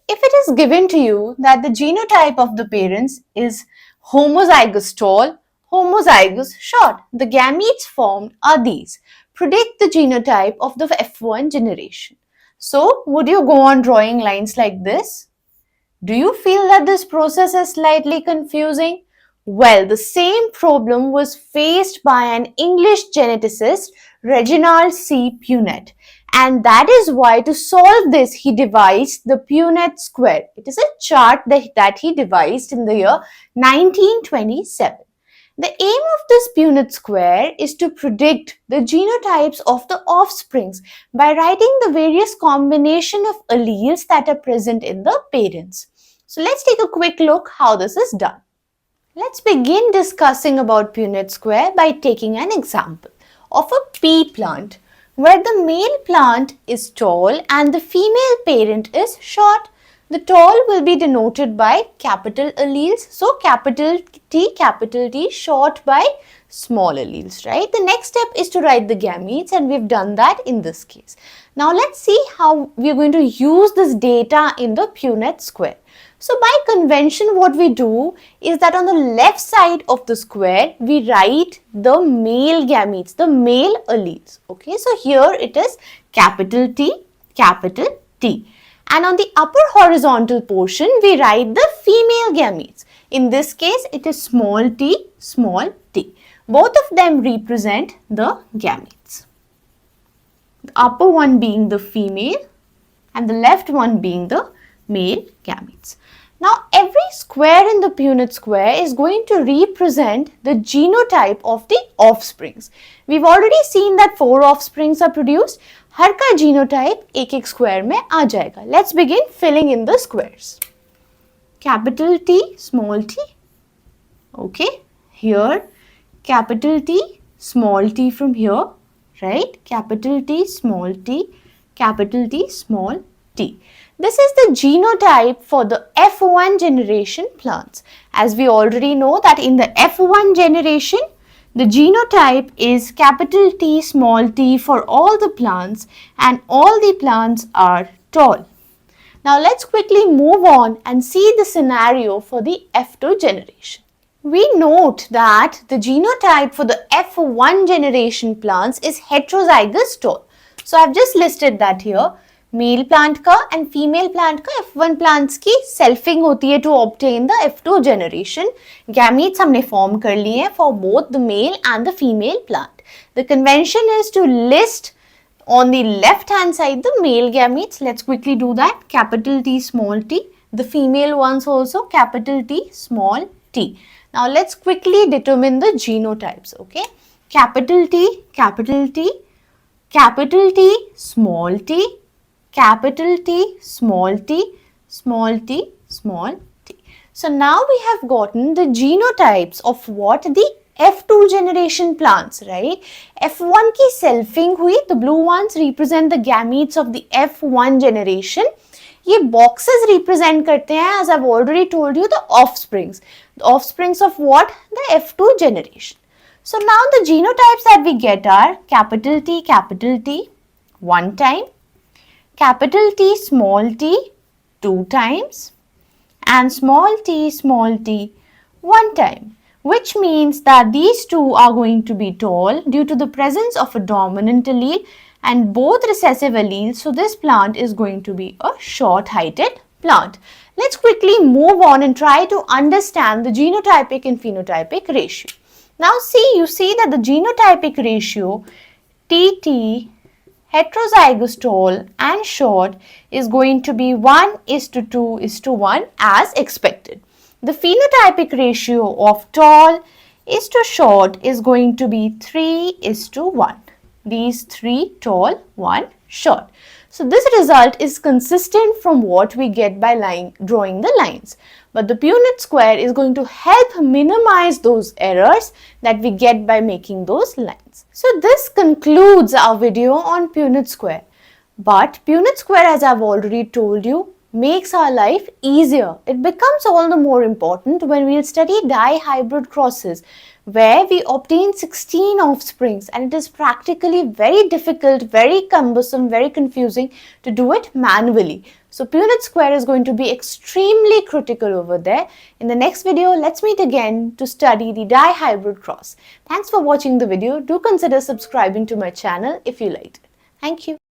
If it is given to you that the genotype of the parents is homozygous tall, homozygous short, the gametes formed are these. Predict the genotype of the F1 generation. So, would you go on drawing lines like this? Do you feel that this process is slightly confusing? Well, the same problem was faced by an English geneticist, Reginald C. Punnett. And that is why to solve this, he devised the Punnett square. It is a chart that he devised in the year 1927. The aim of this Punnett square is to predict the genotypes of the offsprings by writing the various combination of alleles that are present in the parents. So let's take a quick look how this is done. Let's begin discussing about Punnett square by taking an example of a pea plant where the male plant is tall and the female parent is short. The tall will be denoted by capital alleles. So capital T, short by small alleles, right? The next step is to write the gametes and we've done that in this case. Now let's see how we're going to use this data in the Punnett square. So by convention what we do is that on the left side of the square we write the male gametes, the male alleles. Okay, so here it is capital T, capital T. And on the upper horizontal portion we write the female gametes. In this case it is small t, small t. Both of them represent the gametes. The upper one being the female and the left one being the male gametes. Now every square in the Punnett square is going to represent the genotype of the offsprings. We've already seen that 4 offsprings are produced. हर का genotype एक square में आ जाएगा. Let's begin filling in the squares. Capital T, small t. Okay, here capital T, small t from here, right? Capital T, small t, capital T, small t. This is the genotype for the F1 generation plants. As we already know that in the F1 generation, the genotype is capital T, small t for all the plants and all the plants are tall. Now let's quickly move on and see the scenario for the F2 generation. We note that the genotype for the F1 generation plants is heterozygous tall. So I've just listed that here. Male plant का and female plant का F1 plants की selfing होती है to obtain the F2 generation. Gametes हमने form कर लिए हैं for both the male and the female plant. The convention is to list on the left hand side the male gametes. Let's quickly do that. Capital T, small t. The female ones also capital T, small t. Now let's quickly determine the genotypes. Okay, capital T, capital T, capital T, small t, capital T, small t, small t, small t. So now we have gotten the genotypes of what the F2 generation plants, right? F1 की selfing हुई, the blue ones represent the gametes of the F1 generation. ये boxes represent करते हैं, as I've already told you, the offsprings. The offsprings of what? The F2 generation. So now the genotypes that we get are capital T, one time, capital T, small t, 2 times, and small t, 1 time. Which means that these two are going to be tall due to the presence of a dominant allele and both recessive alleles. So this plant is going to be a short-heighted plant. Let's quickly move on and try to understand the genotypic and phenotypic ratio. Now you see that the genotypic ratio TT, heterozygous tall and short, is going to be 1:2:1 as expected. The phenotypic ratio of tall is to short is going to be 3:1. These 3 tall, 1 short. So this result is consistent from what we get by drawing the lines. But the Punnett square is going to help minimize those errors that we get by making those lines. So this concludes our video on Punnett square. But Punnett square, as I've already told you, makes our life easier. It becomes all the more important when we'll study dihybrid crosses, where we obtain 16 offsprings, and it is practically very difficult, very cumbersome, very confusing to do it manually. So Punnett square is going to be extremely critical over there. In the next video, let's meet again to study the dihybrid cross. Thanks for watching the video. Do consider subscribing to my channel if you liked it. Thank you.